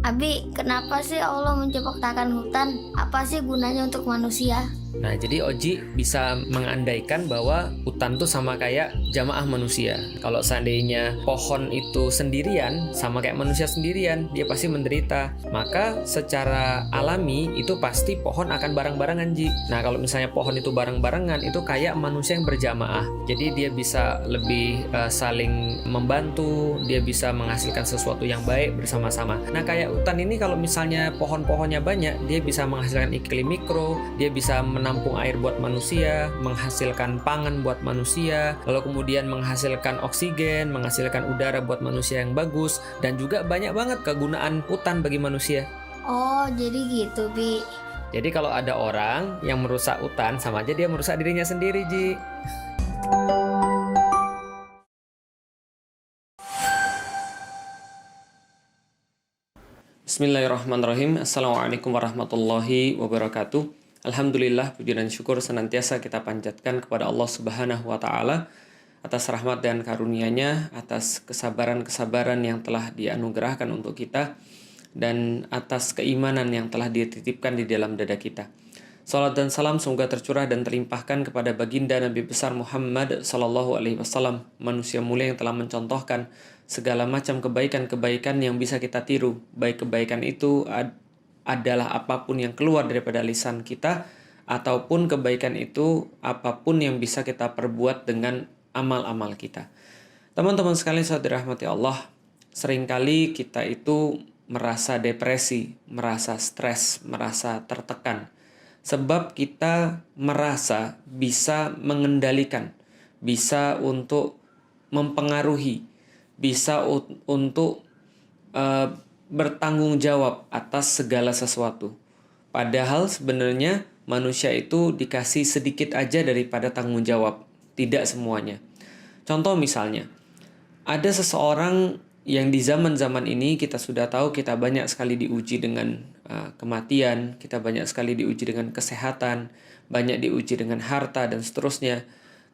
Abi, kenapa sih Allah menciptakan hutan? Apa sih gunanya untuk manusia? Nah, jadi Oji bisa mengandaikan bahwa hutan tuh sama kayak jamaah manusia. Kalau seandainya pohon itu sendirian, sama kayak manusia sendirian, dia pasti menderita. Maka secara alami itu pasti pohon akan bareng-barengan, Ji. Nah, kalau misalnya pohon itu bareng-barengan, itu kayak manusia yang berjamaah. Jadi dia bisa lebih saling membantu, dia bisa menghasilkan sesuatu yang baik bersama-sama. Nah, kayak hutan ini kalau misalnya pohon-pohonnya banyak, dia bisa menghasilkan iklim mikro, dia bisa menampung air buat manusia, menghasilkan pangan buat manusia, lalu kemudian menghasilkan oksigen, menghasilkan udara buat manusia yang bagus, dan juga banyak banget kegunaan hutan bagi manusia. Oh, jadi gitu, Bi. Jadi kalau ada orang yang merusak hutan, sama aja dia merusak dirinya sendiri, Ji. Bismillahirrahmanirrahim. Assalamualaikum warahmatullahi wabarakatuh. Alhamdulillah, puji dan syukur senantiasa kita panjatkan kepada Allah Subhanahu wa Ta'ala atas rahmat dan karunia-Nya, atas kesabaran-kesabaran yang telah dianugerahkan untuk kita, dan atas keimanan yang telah dititipkan di dalam dada kita. Salat dan salam semoga tercurah dan terlimpahkan kepada baginda Nabi besar Muhammad Sallallahu Alaihi Wasallam, manusia mulia yang telah mencontohkan segala macam kebaikan-kebaikan yang bisa kita tiru. Baik kebaikan itu adalah apapun yang keluar daripada lisan kita, ataupun kebaikan itu apapun yang bisa kita perbuat dengan amal-amal kita. Teman-teman sekalian, saya dirahmati Allah, seringkali kita itu merasa depresi, merasa stres, merasa tertekan. Sebab kita merasa bisa mengendalikan, bisa untuk mempengaruhi, bisa untuk bertanggung jawab atas segala sesuatu. Padahal sebenarnya manusia itu dikasih sedikit aja daripada tanggung jawab, tidak semuanya. Contoh misalnya, ada seseorang yang di zaman-zaman ini kita sudah tahu kita banyak sekali diuji dengan kematian, kita banyak sekali diuji dengan kesehatan, banyak diuji dengan harta dan seterusnya.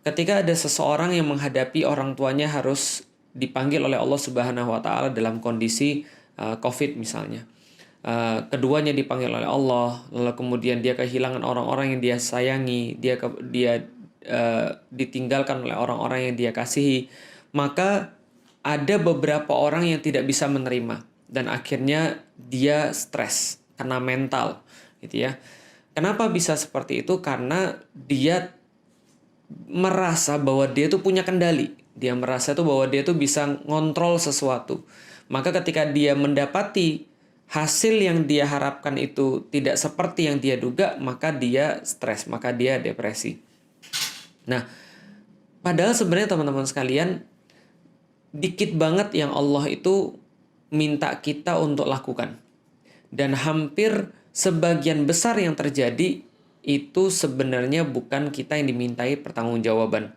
Ketika ada seseorang yang menghadapi orang tuanya harus dipanggil oleh Allah Subhanahu wa Ta'ala dalam kondisi COVID misalnya. Keduanya dipanggil oleh Allah, lalu kemudian dia kehilangan orang-orang yang dia sayangi, dia ditinggalkan oleh orang-orang yang dia kasihi, maka ada beberapa orang yang tidak bisa menerima dan akhirnya dia stres karena mental, gitu ya. Kenapa bisa seperti itu? Karena dia merasa bahwa dia tuh punya kendali. Dia merasa tuh bahwa dia tuh bisa ngontrol sesuatu. Maka ketika dia mendapati hasil yang dia harapkan itu tidak seperti yang dia duga, maka dia stres, maka dia depresi. Nah, padahal sebenarnya teman-teman sekalian, dikit banget yang Allah itu minta kita untuk lakukan. Dan hampir sebagian besar yang terjadi itu sebenarnya bukan kita yang dimintai pertanggungjawaban.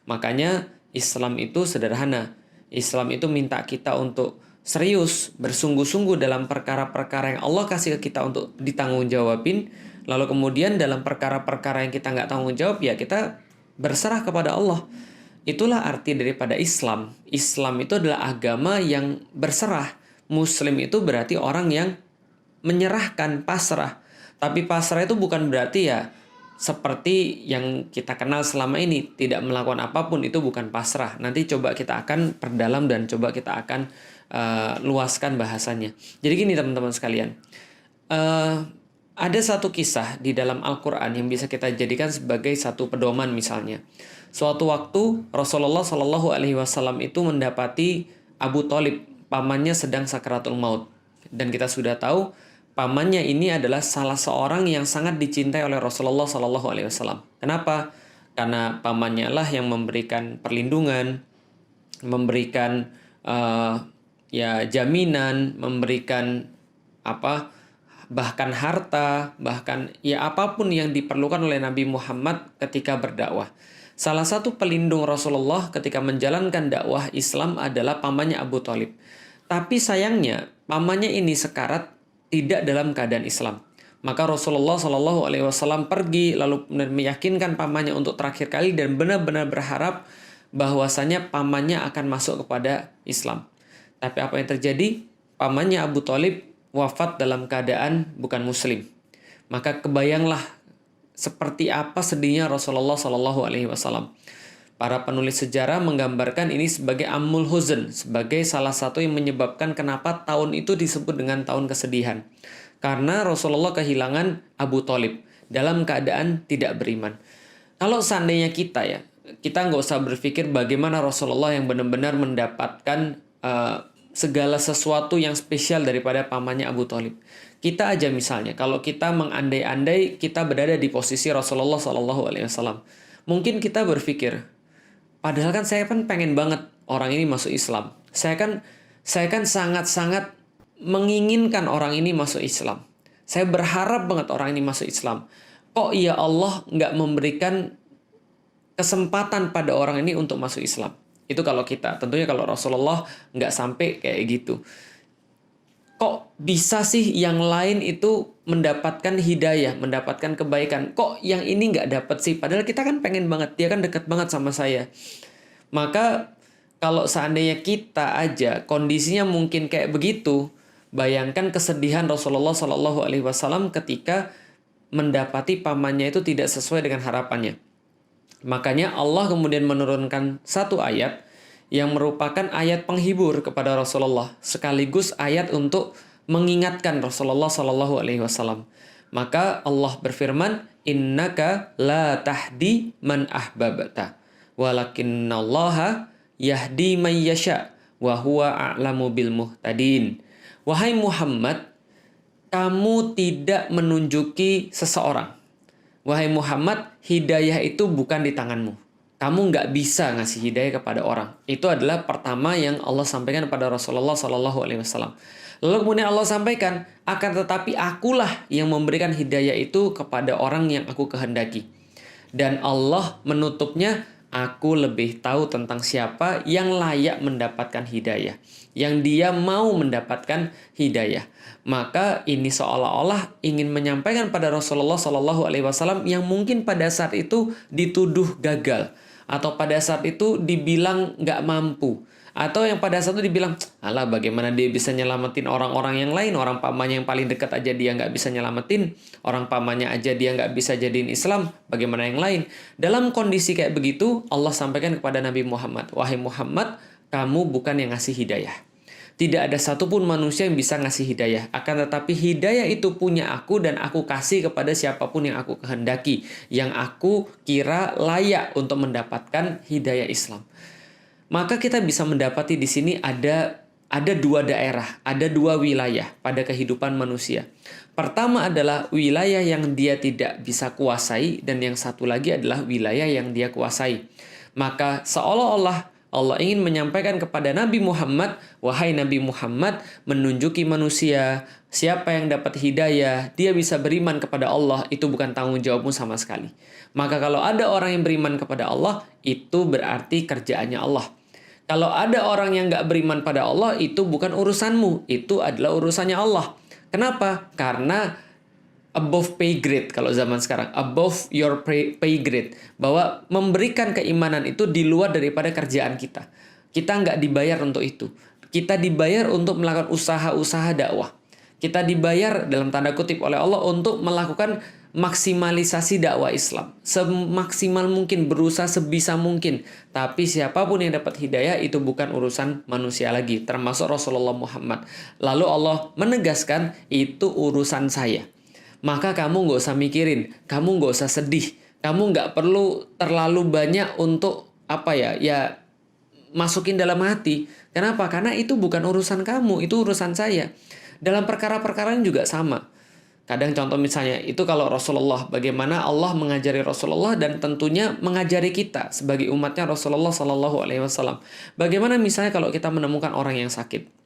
Makanya Islam itu sederhana. Islam itu minta kita untuk serius, bersungguh-sungguh dalam perkara-perkara yang Allah kasih ke kita untuk ditanggungjawabin. Lalu kemudian dalam perkara-perkara yang kita nggak tanggung jawab, ya kita berserah kepada Allah. Itulah arti daripada Islam. Islam itu adalah agama yang berserah. Muslim itu berarti orang yang menyerahkan, pasrah. Tapi pasrah itu bukan berarti ya seperti yang kita kenal selama ini, tidak melakukan apapun, itu bukan pasrah. Nanti coba kita akan perdalam dan coba kita akan luaskan bahasanya. Jadi gini teman-teman sekalian, ada satu kisah di dalam Al-Quran yang bisa kita jadikan sebagai satu pedoman misalnya. Suatu waktu Rasulullah Shallallahu Alaihi Wasallam itu mendapati Abu Thalib, pamannya sedang sakaratul maut, dan kita sudah tahu pamannya ini adalah salah seorang yang sangat dicintai oleh Rasulullah Shallallahu Alaihi Wasallam. Kenapa? Karena pamannya lah yang memberikan perlindungan, memberikan jaminan, memberikan bahkan harta, bahkan apapun yang diperlukan oleh Nabi Muhammad ketika berdakwah. Salah satu pelindung Rasulullah ketika menjalankan dakwah Islam adalah pamannya Abu Thalib. Tapi sayangnya pamannya ini sekarat, tidak dalam keadaan Islam. Maka Rasulullah Shallallahu Alaihi Wasallam pergi lalu meyakinkan pamannya untuk terakhir kali dan benar-benar berharap bahwasanya pamannya akan masuk kepada Islam. Tapi apa yang terjadi? Pamannya Abu Thalib wafat dalam keadaan bukan muslim. Maka kebayanglah seperti apa sedihnya Rasulullah Shallallahu Alaihi Wasallam. Para penulis sejarah menggambarkan ini sebagai amul huzn, sebagai salah satu yang menyebabkan kenapa tahun itu disebut dengan tahun kesedihan. Karena Rasulullah kehilangan Abu Thalib dalam keadaan tidak beriman. Kalau seandainya kita nggak usah berpikir bagaimana Rasulullah yang benar-benar mendapatkan segala sesuatu yang spesial daripada pamannya Abu Thalib. Kita aja misalnya, kalau kita mengandai-andai kita berada di posisi Rasulullah SAW, mungkin kita berpikir, padahal kan saya kan pengen banget orang ini masuk Islam. Saya kan sangat-sangat menginginkan orang ini masuk Islam. Saya berharap banget orang ini masuk Islam. Kok ya Allah nggak memberikan kesempatan pada orang ini untuk masuk Islam? Itu kalau kita. Tentunya kalau Rasulullah nggak sampai kayak gitu. Kok bisa sih yang lain itu mendapatkan hidayah, mendapatkan kebaikan? Kok yang ini nggak dapat sih? Padahal kita kan pengen banget, dia kan dekat banget sama saya. Maka kalau seandainya kita aja kondisinya mungkin kayak begitu, bayangkan kesedihan Rasulullah Shallallahu Alaihi Wasallam ketika mendapati pamannya itu tidak sesuai dengan harapannya. Makanya Allah kemudian menurunkan satu ayat yang merupakan ayat penghibur kepada Rasulullah, sekaligus ayat untuk mengingatkan Rasulullah Shallallahu Alaihi Wasallam. Maka Allah berfirman, Innaka la tahdi man ahbabta, walakinnallaha yahdi man yasha, wa huwa a'lamu bil muhtadin. Wahai Muhammad, kamu tidak menunjuki seseorang. Wahai Muhammad, hidayah itu bukan di tanganmu. Kamu nggak bisa ngasih hidayah kepada orang. Itu adalah pertama yang Allah sampaikan kepada Rasulullah Sallallahu Alaihi Wasallam. Lalu kemudian Allah sampaikan, akan tetapi akulah yang memberikan hidayah itu kepada orang yang aku kehendaki. Dan Allah menutupnya, aku lebih tahu tentang siapa yang layak mendapatkan hidayah, yang dia mau mendapatkan hidayah. Maka ini seolah-olah ingin menyampaikan pada Rasulullah Sallallahu Alaihi Wasallam yang mungkin pada saat itu dituduh gagal, atau pada saat itu dibilang nggak mampu, atau yang pada saat itu dibilang, alah bagaimana dia bisa nyelamatin orang-orang yang lain, orang pamannya yang paling dekat aja dia nggak bisa nyelamatin, orang pamannya aja dia nggak bisa jadiin Islam, bagaimana yang lain. Dalam kondisi kayak begitu, Allah sampaikan kepada Nabi Muhammad, wahai Muhammad, kamu bukan yang ngasih hidayah. Tidak ada satupun manusia yang bisa ngasih hidayah. Akan tetapi hidayah itu punya aku dan aku kasih kepada siapapun yang aku kehendaki, yang aku kira layak untuk mendapatkan hidayah Islam. Maka kita bisa mendapati di sini ada dua daerah, ada dua wilayah pada kehidupan manusia. Pertama adalah wilayah yang dia tidak bisa kuasai, dan yang satu lagi adalah wilayah yang dia kuasai. Maka seolah-olah Allah ingin menyampaikan kepada Nabi Muhammad, wahai Nabi Muhammad, menunjuki manusia siapa yang dapat hidayah, dia bisa beriman kepada Allah, itu bukan tanggung jawabmu sama sekali. Maka kalau ada orang yang beriman kepada Allah, itu berarti kerjaannya Allah. Kalau ada orang yang nggak beriman pada Allah, itu bukan urusanmu, itu adalah urusannya Allah. Kenapa? Karena above pay grade kalau zaman sekarang, above your pay grade, bahwa memberikan keimanan itu di luar daripada kerjaan kita. Kita nggak dibayar untuk itu. Kita dibayar untuk melakukan usaha-usaha dakwah. Kita dibayar dalam tanda kutip oleh Allah untuk melakukan maksimalisasi dakwah Islam. Semaksimal mungkin, berusaha sebisa mungkin. Tapi siapapun yang dapat hidayah itu bukan urusan manusia lagi, termasuk Rasulullah Muhammad. Lalu Allah menegaskan, itu urusan saya. Maka kamu nggak usah mikirin, kamu nggak usah sedih, kamu nggak perlu terlalu banyak untuk masukin dalam hati. Kenapa? Karena itu bukan urusan kamu, itu urusan saya. Dalam perkara-perkara juga sama. Kadang contoh misalnya, itu kalau Rasulullah, bagaimana Allah mengajari Rasulullah dan tentunya mengajari kita sebagai umatnya Rasulullah Sallallahu Alaihi Wasallam. Bagaimana misalnya kalau kita menemukan orang yang sakit?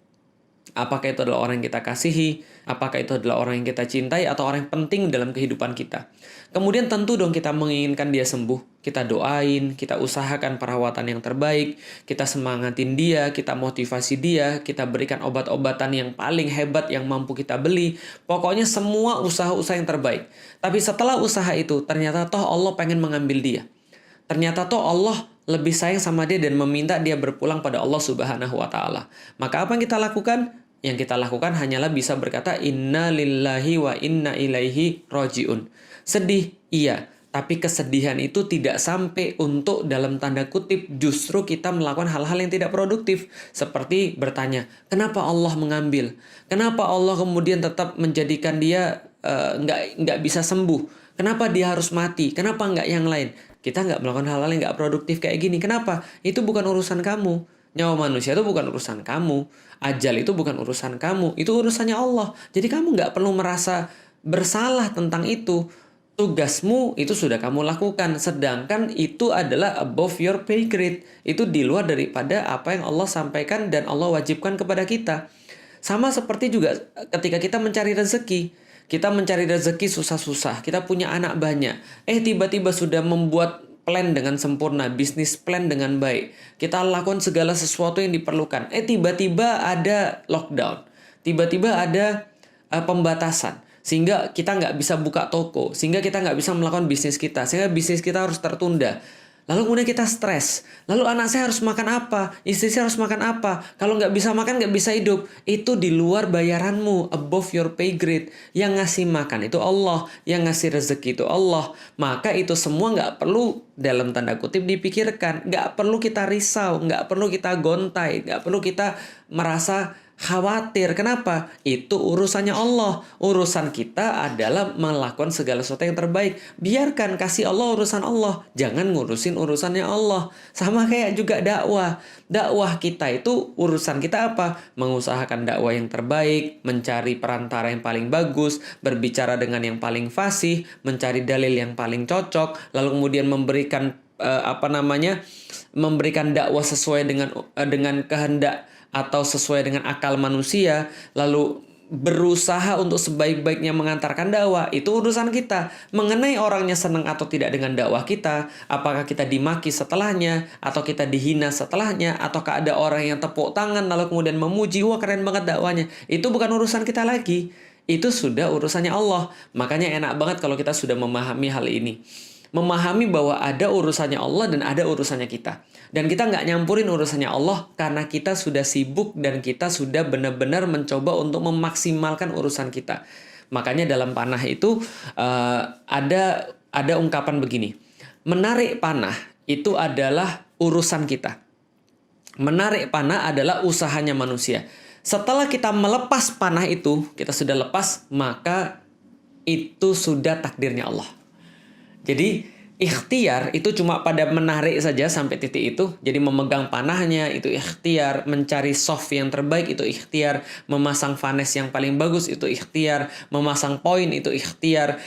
Apakah itu adalah orang yang kita kasihi, apakah itu adalah orang yang kita cintai, atau orang yang penting dalam kehidupan kita. Kemudian tentu dong kita menginginkan dia sembuh. Kita doain, kita usahakan perawatan yang terbaik, kita semangatin dia, kita motivasi dia, kita berikan obat-obatan yang paling hebat yang mampu kita beli. Pokoknya semua usaha-usaha yang terbaik. Tapi setelah usaha itu, ternyata toh Allah pengen mengambil dia. Ternyata toh Allah lebih sayang sama dia dan meminta dia berpulang pada Allah Subhanahu wa Ta'ala. Maka apa yang kita lakukan? Yang kita lakukan hanyalah bisa berkata inna lillahi wa inna ilaihi roji'un. Sedih, iya. Tapi kesedihan itu tidak sampai untuk dalam tanda kutip justru kita melakukan hal-hal yang tidak produktif. Seperti bertanya, kenapa Allah mengambil? Kenapa Allah kemudian tetap menjadikan dia nggak bisa sembuh? Kenapa dia harus mati? Kenapa nggak yang lain? Kita nggak melakukan hal-hal yang nggak produktif kayak gini. Kenapa? Itu bukan urusan kamu. Nyawa manusia itu bukan urusan kamu. Ajal itu bukan urusan kamu. Itu urusannya Allah. Jadi kamu nggak perlu merasa bersalah tentang itu. Tugasmu itu sudah kamu lakukan, sedangkan itu adalah above your pay grade. Itu di luar daripada apa yang Allah sampaikan dan Allah wajibkan kepada kita. Sama seperti juga ketika kita mencari rezeki. Kita mencari rezeki susah-susah, kita punya anak banyak. Tiba-tiba sudah membuat plan dengan sempurna, bisnis plan dengan baik. Kita lakukan segala sesuatu yang diperlukan. Tiba-tiba ada lockdown. Tiba-tiba ada pembatasan. Sehingga kita nggak bisa buka toko, sehingga kita nggak bisa melakukan bisnis kita, sehingga bisnis kita harus tertunda. Lalu kemudian kita stres. Lalu anak saya harus makan apa? Istri saya harus makan apa? Kalau nggak bisa makan, nggak bisa hidup. Itu di luar bayaranmu, above your pay grade. Yang ngasih makan itu Allah, yang ngasih rezeki itu Allah. Maka itu semua nggak perlu dalam tanda kutip dipikirkan. Nggak perlu kita risau, nggak perlu kita gontai, nggak perlu kita merasa khawatir. Kenapa? Itu urusannya Allah. Urusan kita adalah melakukan segala sesuatu yang terbaik. Biarkan, kasih Allah urusan Allah. Jangan ngurusin urusannya Allah. Sama kayak juga dakwah. Dakwah kita itu urusan kita apa? Mengusahakan dakwah yang terbaik, mencari perantara yang paling bagus, berbicara dengan yang paling fasih, mencari dalil yang paling cocok, lalu kemudian memberikan memberikan dakwah sesuai dengan kehendak atau sesuai dengan akal manusia, lalu berusaha untuk sebaik-baiknya mengantarkan dakwah. Itu urusan kita. Mengenai orangnya senang atau tidak dengan dakwah kita, apakah kita dimaki setelahnya, atau kita dihina setelahnya, ataukah ada orang yang tepuk tangan lalu kemudian memuji, wah keren banget dakwanya. Itu bukan urusan kita lagi. Itu sudah urusannya Allah. Makanya enak banget kalau kita sudah memahami hal ini. Memahami bahwa ada urusannya Allah dan ada urusannya kita. Dan kita nggak nyampurin urusannya Allah karena kita sudah sibuk dan kita sudah benar-benar mencoba untuk memaksimalkan urusan kita. Makanya dalam panah itu ada ungkapan begini. Menarik panah itu adalah urusan kita. Menarik panah adalah usahanya manusia. Setelah kita melepas panah itu, kita sudah lepas, maka itu sudah takdirnya Allah. Jadi ikhtiar itu cuma pada menarik saja sampai titik itu. Jadi memegang panahnya itu ikhtiar, mencari soft yang terbaik itu ikhtiar, memasang vanes yang paling bagus itu ikhtiar, memasang poin itu ikhtiar,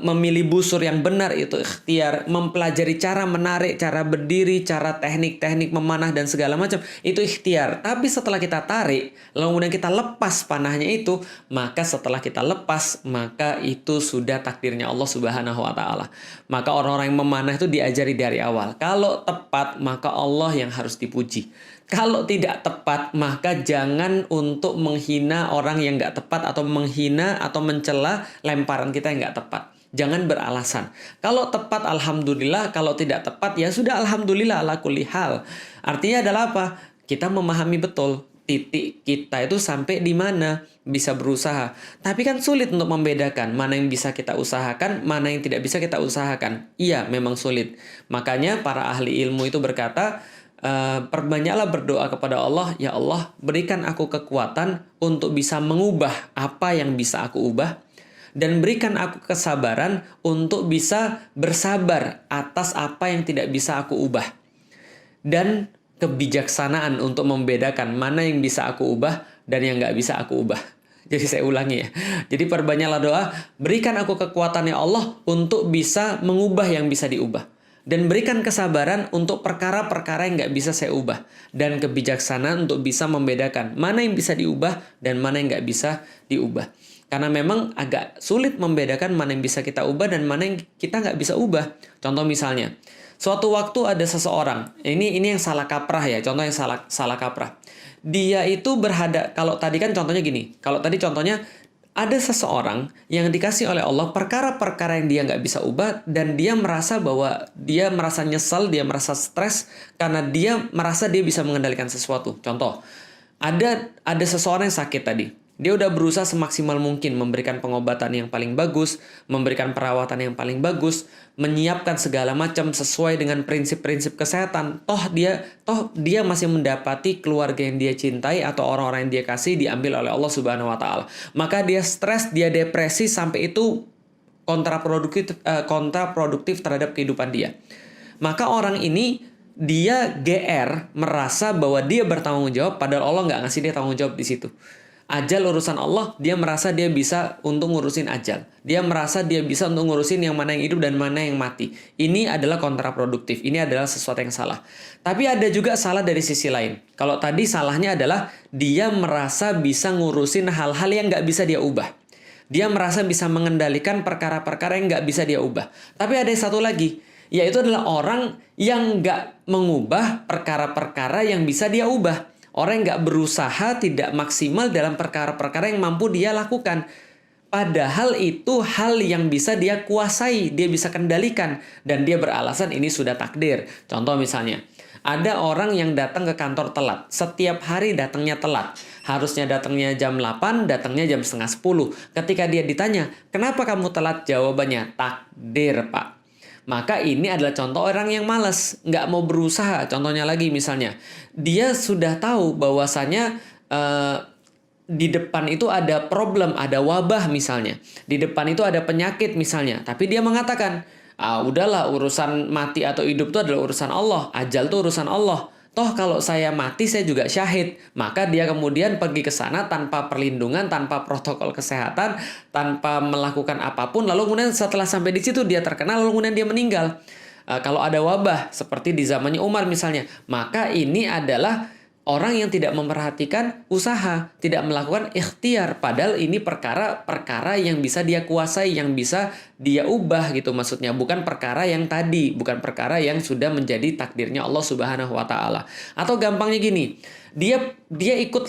memilih busur yang benar itu ikhtiar, mempelajari cara menarik, cara berdiri, cara teknik-teknik memanah dan segala macam itu ikhtiar. Tapi setelah kita tarik, lalu kemudian kita lepas panahnya itu, maka setelah kita lepas, maka itu sudah takdirnya Allah Subhanahu wa taala. Maka orang-orang yang memanah itu diajari dari awal. Kalau tepat, maka Allah yang harus dipuji. Kalau tidak tepat, maka jangan untuk menghina orang yang nggak tepat atau menghina atau mencela lemparan kita yang nggak tepat. Jangan beralasan. Kalau tepat, alhamdulillah. Kalau tidak tepat, ya sudah alhamdulillah ala kulli hal. Artinya adalah apa? Kita memahami betul titik kita itu sampai di mana, bisa berusaha. Tapi kan sulit untuk membedakan mana yang bisa kita usahakan, mana yang tidak bisa kita usahakan. Iya, memang sulit. Makanya para ahli ilmu itu berkata, perbanyaklah berdoa kepada Allah, ya Allah, berikan aku kekuatan untuk bisa mengubah apa yang bisa aku ubah, dan berikan aku kesabaran untuk bisa bersabar atas apa yang tidak bisa aku ubah. Dan kebijaksanaan untuk membedakan mana yang bisa aku ubah dan yang nggak bisa aku ubah. Jadi saya ulangi ya. Jadi perbanyaklah doa, berikan aku kekuatan ya Allah untuk bisa mengubah yang bisa diubah. Dan berikan kesabaran untuk perkara-perkara yang nggak bisa saya ubah. Dan kebijaksanaan untuk bisa membedakan mana yang bisa diubah dan mana yang nggak bisa diubah. Karena memang agak sulit membedakan mana yang bisa kita ubah dan mana yang kita nggak bisa ubah. Contoh misalnya, suatu waktu ada seseorang, ini yang salah kaprah ya, contoh yang salah kaprah. Dia itu kalau tadi kan contohnya gini, kalau tadi contohnya ada seseorang yang dikasih oleh Allah perkara-perkara yang dia nggak bisa ubah dan dia merasa bahwa dia merasa nyesal, dia merasa stres karena dia merasa dia bisa mengendalikan sesuatu. Contoh, Ada seseorang yang sakit tadi. Dia udah berusaha semaksimal mungkin memberikan pengobatan yang paling bagus, memberikan perawatan yang paling bagus, menyiapkan segala macam sesuai dengan prinsip-prinsip kesehatan. Toh dia masih mendapati keluarga yang dia cintai atau orang-orang yang dia kasih diambil oleh Allah Subhanahu wa taala. Maka dia stres, dia depresi sampai itu kontraproduktif terhadap kehidupan dia. Maka orang ini dia GR, merasa bahwa dia bertanggung jawab padahal Allah nggak ngasih dia tanggung jawab di situ. Ajal urusan Allah, dia merasa dia bisa untuk ngurusin ajal. Dia merasa dia bisa untuk ngurusin yang mana yang hidup dan mana yang mati. Ini adalah kontraproduktif. Ini adalah sesuatu yang salah. Tapi ada juga salah dari sisi lain. Kalau tadi salahnya adalah dia merasa bisa ngurusin hal-hal yang nggak bisa dia ubah. Dia merasa bisa mengendalikan perkara-perkara yang nggak bisa dia ubah. Tapi ada satu lagi, yaitu adalah orang yang nggak mengubah perkara-perkara yang bisa dia ubah. Orang yang nggak berusaha, tidak maksimal dalam perkara-perkara yang mampu dia lakukan. Padahal itu hal yang bisa dia kuasai, dia bisa kendalikan. Dan dia beralasan ini sudah takdir. Contoh misalnya, ada orang yang datang ke kantor telat. Setiap hari datangnya telat. Harusnya datangnya jam 8, datangnya jam setengah 10. Ketika dia ditanya, kenapa kamu telat? Jawabannya, takdir Pak. Maka ini adalah contoh orang yang malas, nggak mau berusaha. Contohnya lagi misalnya, dia sudah tahu bahwasanya di depan itu ada problem, ada wabah misalnya. Di depan itu ada penyakit misalnya. Tapi dia mengatakan, udahlah urusan mati atau hidup itu adalah urusan Allah. Ajal itu urusan Allah. Toh kalau saya mati saya juga syahid. Maka dia kemudian pergi ke sana tanpa perlindungan, tanpa protokol kesehatan, tanpa melakukan apapun. Lalu kemudian setelah sampai di situ dia terkena, lalu kemudian dia meninggal. Kalau ada wabah seperti di zamannya Umar misalnya, maka ini adalah orang yang tidak memperhatikan usaha, tidak melakukan ikhtiar. Padahal ini perkara-perkara yang bisa dia kuasai, yang bisa dia ubah gitu maksudnya. Bukan perkara yang tadi, bukan perkara yang sudah menjadi takdirnya Allah Subhanahu wa taala. Atau gampangnya gini, dia ikut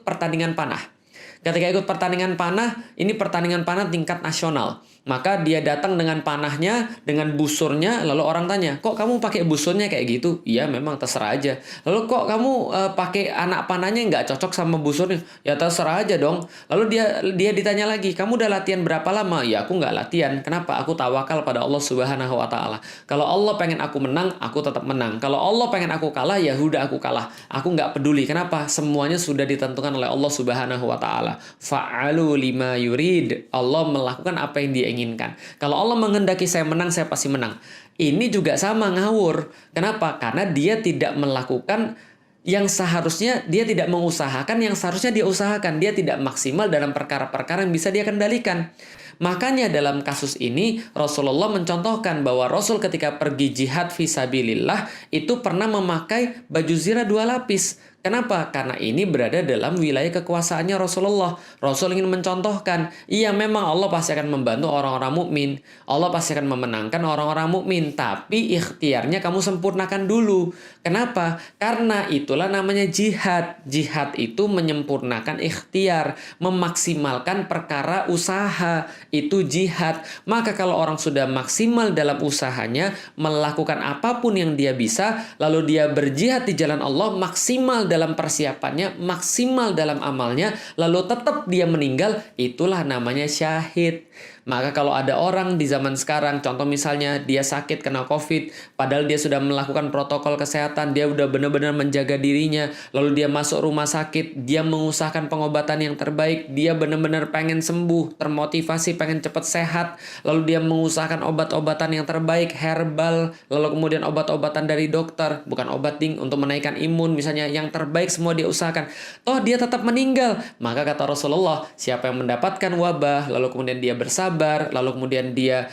pertandingan panah. Ketika ikut pertandingan panah, ini pertandingan panah tingkat nasional. Maka dia datang dengan panahnya, dengan busurnya, lalu orang tanya, kok kamu pakai busurnya kayak gitu? Iya memang terserah aja. Lalu kok kamu pakai anak panahnya nggak cocok sama busurnya? Ya terserah aja dong. Lalu dia ditanya lagi, kamu udah latihan berapa lama? Ya aku nggak latihan. Kenapa? Aku tawakal pada Allah Subhanahu wa taala. Kalau Allah pengen aku menang, aku tetap menang. Kalau Allah pengen aku kalah, ya udah aku kalah. Aku nggak peduli. Kenapa? Semuanya sudah ditentukan oleh Allah Subhanahu wa taala. Fa'alu lima yurid. Allah melakukan apa yang dia inginkan. Kalau Allah menghendaki saya menang, saya pasti menang. Ini juga sama, ngawur. Kenapa? Karena dia tidak melakukan yang seharusnya, dia tidak mengusahakan yang seharusnya dia usahakan. Dia tidak maksimal dalam perkara-perkara yang bisa dia kendalikan. Makanya dalam kasus ini Rasulullah mencontohkan bahwa Rasul ketika pergi jihad fisabilillah itu pernah memakai baju zirah 2 lapis. Kenapa? Karena ini berada dalam wilayah kekuasaannya Rasulullah. Rasul ingin mencontohkan, iya memang Allah pasti akan membantu orang-orang mukmin. Allah pasti akan memenangkan orang-orang mukmin, tapi ikhtiarnya kamu sempurnakan dulu. Kenapa? Karena itulah namanya jihad. Jihad itu menyempurnakan ikhtiar, memaksimalkan perkara usaha. Itu jihad. Maka kalau orang sudah maksimal dalam usahanya, melakukan apapun yang dia bisa, lalu dia berjihad di jalan Allah, maksimal dalam persiapannya, maksimal dalam amalnya, lalu tetap dia meninggal, itulah namanya syahid. Maka kalau ada orang di zaman sekarang, contoh misalnya dia sakit kena COVID, padahal dia sudah melakukan protokol kesehatan, dia udah benar-benar menjaga dirinya, lalu dia masuk rumah sakit, dia mengusahakan pengobatan yang terbaik, dia benar-benar pengen sembuh, termotivasi, pengen cepat sehat, lalu dia mengusahakan obat-obatan yang terbaik, herbal, lalu kemudian obat-obatan dari dokter, bukan obat untuk menaikkan imun, misalnya yang terbaik semua dia usahakan. Toh dia tetap meninggal. Maka kata Rasulullah, siapa yang mendapatkan wabah, lalu kemudian dia bersabar, lalu kemudian dia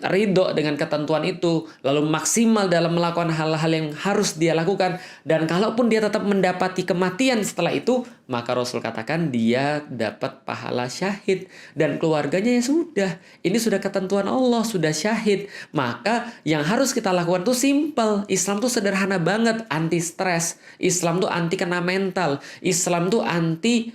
ridho dengan ketentuan itu, lalu maksimal dalam melakukan hal-hal yang harus dia lakukan, dan kalaupun dia tetap mendapati kematian setelah itu, maka Rasul katakan dia dapat pahala syahid, dan keluarganya ya sudah, ini sudah ketentuan Allah, sudah syahid. Maka yang harus kita lakukan tuh simple. Islam tuh sederhana banget, anti stres. Islam tuh anti kena mental. Islam tuh anti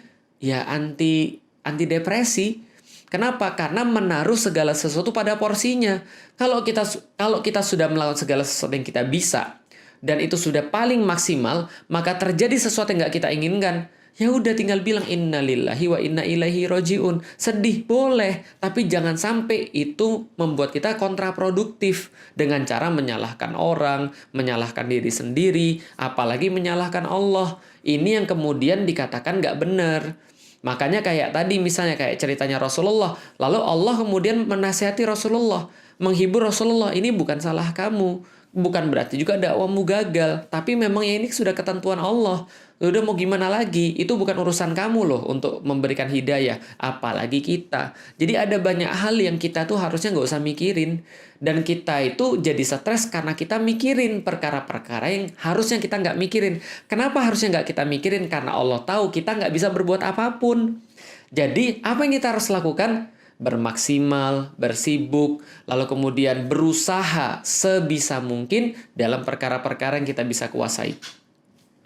depresi. Kenapa? Karena menaruh segala sesuatu pada porsinya. Kalau kita sudah melakukan segala sesuatu yang kita bisa, dan itu sudah paling maksimal, maka terjadi sesuatu yang nggak kita inginkan, ya udah tinggal bilang innalillahi wa inna ilaihi rojiun. Sedih boleh, tapi jangan sampai itu membuat kita kontraproduktif dengan cara menyalahkan orang, menyalahkan diri sendiri, apalagi menyalahkan Allah. Ini yang kemudian dikatakan nggak benar. Makanya kayak tadi misalnya kayak ceritanya Rasulullah, lalu Allah kemudian menasihati Rasulullah, menghibur Rasulullah, ini bukan salah kamu, bukan berarti juga dakwamu gagal, tapi memang ya ini sudah ketentuan Allah. Udah mau gimana lagi? Itu bukan urusan kamu loh untuk memberikan hidayah, apalagi kita. Jadi ada banyak hal yang kita tuh harusnya nggak usah mikirin. Dan kita itu jadi stres karena kita mikirin perkara-perkara yang harusnya kita nggak mikirin. Kenapa harusnya nggak kita mikirin? Karena Allah tahu kita nggak bisa berbuat apapun. Jadi apa yang kita harus lakukan? Bermaksimal, bersibuk, lalu kemudian berusaha sebisa mungkin dalam perkara-perkara yang kita bisa kuasai.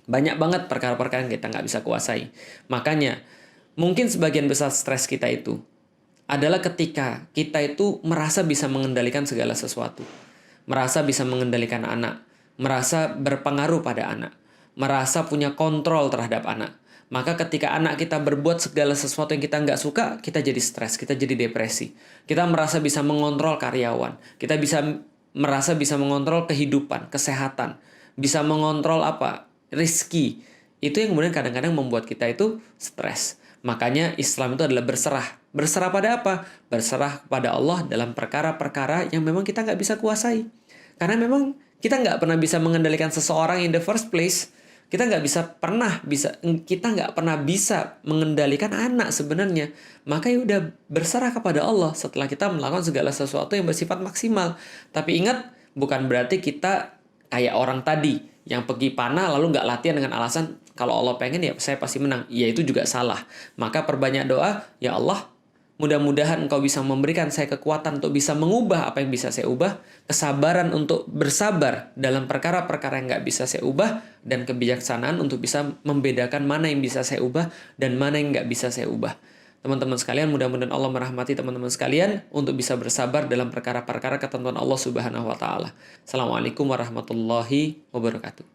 Banyak banget perkara-perkara yang kita nggak bisa kuasai. Makanya, mungkin sebagian besar stres kita itu adalah ketika kita itu merasa bisa mengendalikan segala sesuatu. Merasa bisa mengendalikan anak. Merasa berpengaruh pada anak. Merasa punya kontrol terhadap anak. Maka ketika anak kita berbuat segala sesuatu yang kita nggak suka, kita jadi stres, kita jadi depresi. Kita merasa bisa mengontrol karyawan. Kita merasa bisa mengontrol kehidupan, kesehatan. Bisa mengontrol rizki. Itu yang kemudian kadang-kadang membuat kita itu stres. Makanya Islam itu adalah berserah. Berserah pada apa? Berserah kepada Allah dalam perkara-perkara yang memang kita nggak bisa kuasai. Karena memang kita nggak pernah bisa mengendalikan seseorang in the first place. Kita nggak pernah bisa mengendalikan anak sebenarnya. Maka ya udah berserah kepada Allah setelah kita melakukan segala sesuatu yang bersifat maksimal. Tapi ingat, bukan berarti kita kayak orang tadi yang pergi panah lalu nggak latihan dengan alasan kalau Allah pengen ya saya pasti menang. Ya itu juga salah. Maka perbanyak doa, ya Allah, mudah-mudahan Engkau bisa memberikan saya kekuatan untuk bisa mengubah apa yang bisa saya ubah, kesabaran untuk bersabar dalam perkara-perkara yang nggak bisa saya ubah, dan kebijaksanaan untuk bisa membedakan mana yang bisa saya ubah dan mana yang nggak bisa saya ubah. Teman-teman sekalian, mudah-mudahan Allah merahmati teman-teman sekalian untuk bisa bersabar dalam perkara-perkara ketentuan Allah Subhanahu wa Ta'ala. Assalamualaikum warahmatullahi wabarakatuh.